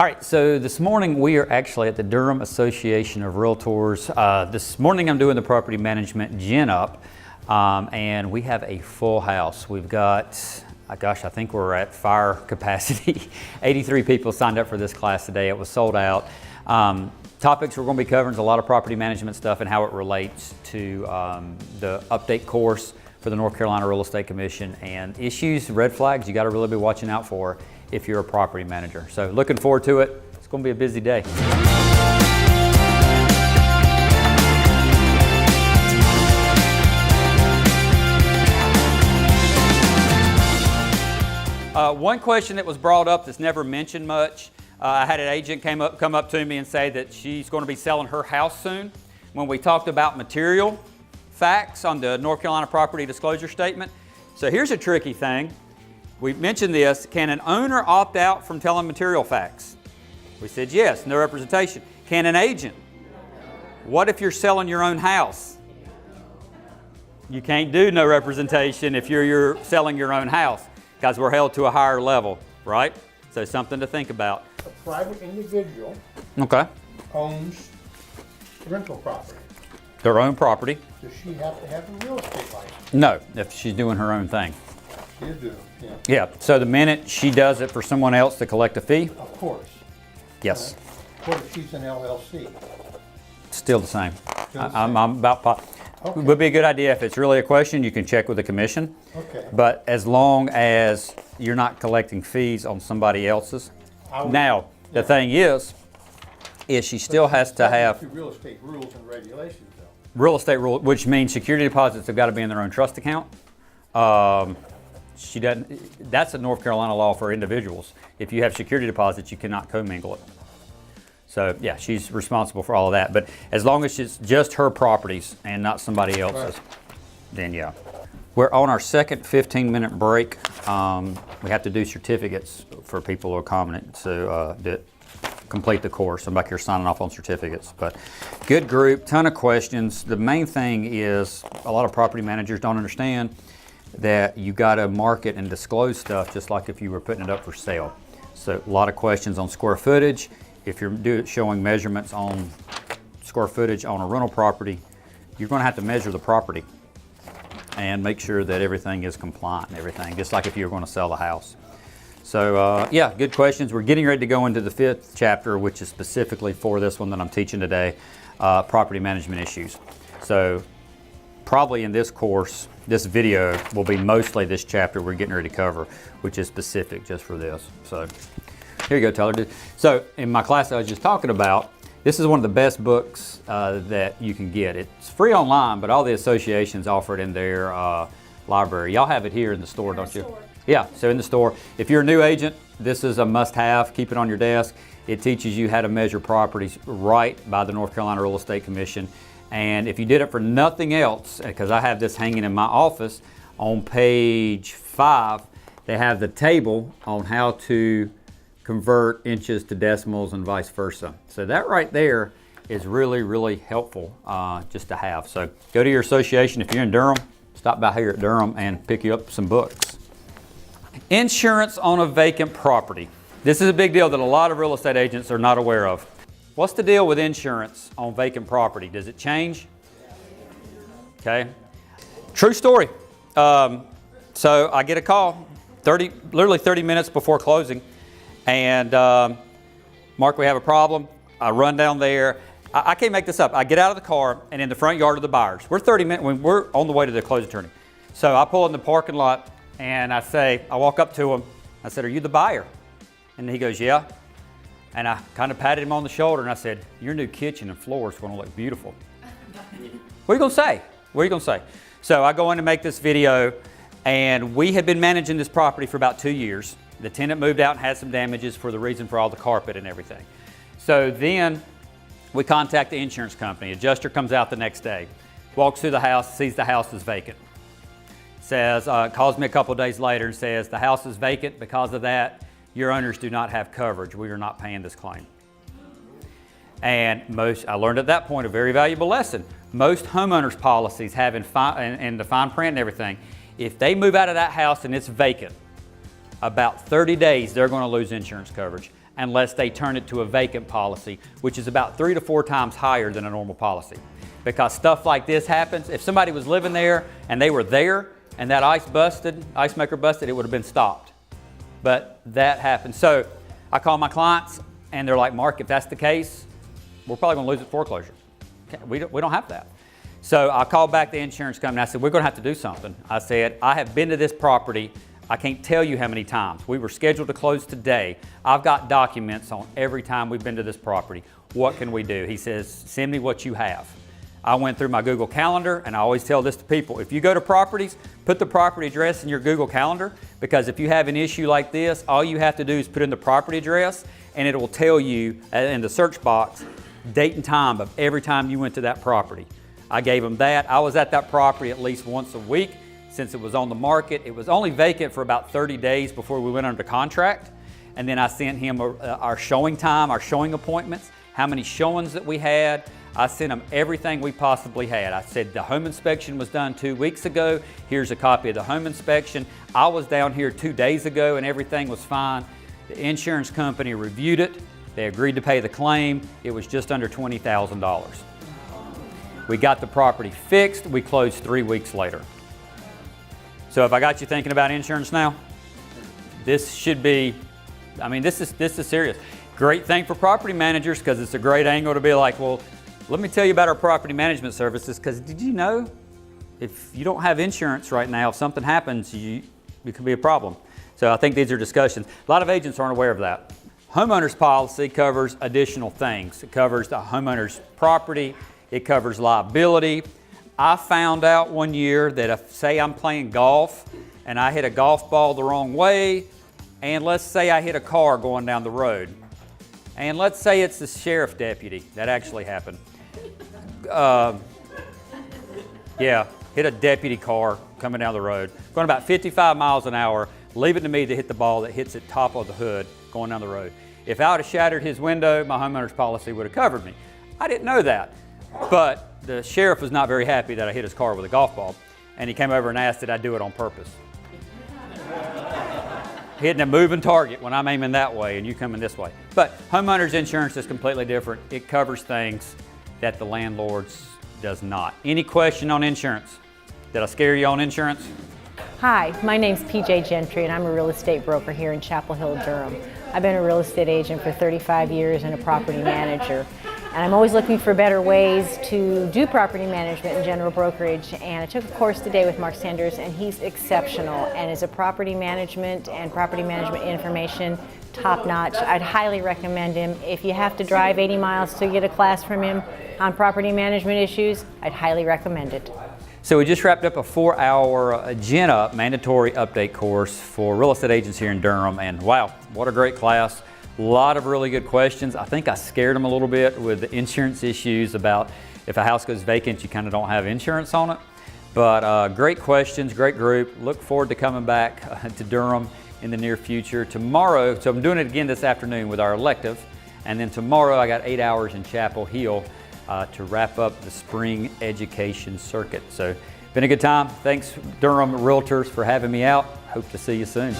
All right, so this morning we are actually at the Durham Association of Realtors. This morning I'm doing the property management gin up, and we have a full house. We've got, gosh, I think we're at fire capacity. 83 people signed up for this class today. It was sold out. Topics we're going to be covering is a lot of property management stuff and how it relates to the update course for the North Carolina Real Estate Commission, and issues, red flags you got to really be watching out for if you're a property manager. So looking forward to it. It's going to be a busy day. One question that was brought up that's never mentioned much. I had an agent come up to me and say that she's going to be selling her house soon. When we talked about material facts on the North Carolina Property Disclosure Statement. So here's a tricky thing. We mentioned this. Can an owner opt out from telling material facts? We said yes, no representation. Can an agent? What if you're selling your own house? You can't do no representation if you're selling your own house, because we're held to a higher level, right? So something to think about. A private individual owns rental property. Their own property. Does she have to have a real estate license? No, if she's doing her own thing. She is doing, yeah. Yeah, so the minute she does it for someone else to collect a fee? Of course. Yes. What if she's an LLC? Still the same. Still the I'm same. about Okay. It would be a good idea if it's really a question, you can check with the commission. Okay. But as long as you're not collecting fees on somebody else's. Now, the thing is she still has to have real estate rules and regulations, though. real estate rule, which means security deposits have got to be in their own trust account. She doesn't. That's a North Carolina law for individuals. If you have security deposits, you cannot commingle it. So yeah, she's responsible for all of that. But as long as it's just her properties and not somebody else's, right, then yeah. We're on our second 15-minute break. We have to do certificates for people who are competent to complete the course. I'm back here signing off on certificates. But good group, ton of questions. The main thing is a lot of property managers don't understand that you got to market and disclose stuff just like if you were putting it up for sale. So a lot of questions on square footage. If you're showing measurements on square footage on a rental property, you're going to have to measure the property and make sure that everything is compliant and everything, just like if you were going to sell the house. So yeah, good questions. We're getting ready to go into the 5th chapter, which is specifically for this one that I'm teaching today, property management issues. So probably in this course, this video will be mostly this chapter we're getting ready to cover, which is specific just for this. So here you go, Tyler. So in my class I was just talking about, this is one of the best books that you can get. It's free online, but all the associations offer it in their library. Y'all have it here in the store, don't you? Yeah, so in the store. If you're a new agent, this is a must-have. Keep it on your desk. It teaches you how to measure properties right by the North Carolina Real Estate Commission. And if you did it for nothing else, because I have this hanging in my office, on page 5, they have the table on how to convert inches to decimals and vice versa. So that right there is really, really helpful just to have. So go to your association. If you're in Durham, stop by here at Durham and pick you up some books. Insurance on a vacant property. This is a big deal that a lot of real estate agents are not aware of. What's the deal with insurance on vacant property? Does it change? Okay. True story. So I get a call literally 30 minutes before closing. And Mark, we have a problem. I run down there. I can't make this up. I get out of the car and in the front yard of the buyers. We're 30 minutes, we're on the way to the closing attorney. So I pull in the parking lot and I walk up to him. I said, "Are you the buyer?" And he goes, "Yeah." And I kind of patted him on the shoulder and I said, "Your new kitchen and floor is going to look beautiful." What are you going to say? What are you going to say? So I go in to make this video, and we had been managing this property for about 2 years. The tenant moved out and had some damages for the reason for all the carpet and everything. So then we contact the insurance company. Adjuster comes out the next day, walks through the house, sees the house is vacant. Calls me a couple of days later and says, "The house is vacant. Because of that, your owners do not have coverage. We are not paying this claim." And I learned at that point a very valuable lesson. Most homeowners policies have in the fine print and everything, if they move out of that house and it's vacant, about 30 days, they're going to lose insurance coverage. unless they turn it to a vacant policy, which is about 3 to 4 times higher than a normal policy. Because stuff like this happens. If somebody was living there and they were there and that ice maker busted, it would have been stopped. But that happened. So I call my clients and they're like, Mark, if that's the case, we're probably gonna lose at foreclosure. We don't have that. So I called back the insurance company. I said, we're gonna have to do something. I said, I have been to this property. I can't tell you how many times. We were scheduled to close today. I've got documents on every time we've been to this property. What can we do? He says, send me what you have. I went through my Google Calendar, and I always tell this to people. If you go to properties, put the property address in your Google Calendar, because if you have an issue like this, all you have to do is put in the property address, and it will tell you in the search box, date and time of every time you went to that property. I gave him that. I was at that property at least once a week since it was on the market. It was only vacant for about 30 days before we went under contract. And then I sent him our showing time, our showing appointments, how many showings that we had. I sent him everything we possibly had. I said the home inspection was done 2 weeks ago. Here's a copy of the home inspection. I was down here 2 days ago and everything was fine. The insurance company reviewed it. They agreed to pay the claim. It was just under $20,000. We got the property fixed. We closed 3 weeks later. So if I got you thinking about insurance now, this should be, I mean, this is serious. Great thing for property managers, because it's a great angle to be like, well, let me tell you about our property management services, because did you know if you don't have insurance right now, if something happens, it could be a problem. So I think these are discussions. A lot of agents aren't aware of that. Homeowner's policy covers additional things. It covers the homeowner's property. It covers liability. I found out one year that if, say I'm playing golf and I hit a golf ball the wrong way, and let's say I hit a car going down the road, and let's say it's the sheriff deputy. That actually happened. Yeah, hit a deputy car coming down the road, going about 55 miles an hour, leave it to me to hit the ball that hits it top of the hood going down the road. If I would have shattered his window, my homeowner's policy would have covered me. I didn't know that, but the sheriff was not very happy that I hit his car with a golf ball, and he came over and asked did I do it on purpose. Hitting a moving target when I'm aiming that way and you coming this way. But homeowner's insurance is completely different. It covers things that the landlord's does not. Any question on insurance? Did I scare you on insurance? Hi, my name's PJ Gentry and I'm a real estate broker here in Chapel Hill, Durham. I've been a real estate agent for 35 years and a property manager. And I'm always looking for better ways to do property management and general brokerage. And I took a course today with Mark Saunders, and he's exceptional. And as a property management and property management information, top notch. I'd highly recommend him. If you have to drive 80 miles to get a class from him on property management issues, I'd highly recommend it. So we just wrapped up a 4-hour Gen Up mandatory update course for real estate agents here in Durham. And wow, what a great class. A lot of really good questions. I think I scared them a little bit with the insurance issues about if a house goes vacant, you kind of don't have insurance on it. But great questions, great group. Look forward to coming back to Durham in the near future. Tomorrow, so I'm doing it again this afternoon with our elective. And then tomorrow I got 8 hours in Chapel Hill to wrap up the spring education circuit. So been a good time. Thanks Durham Realtors for having me out. Hope to see you soon.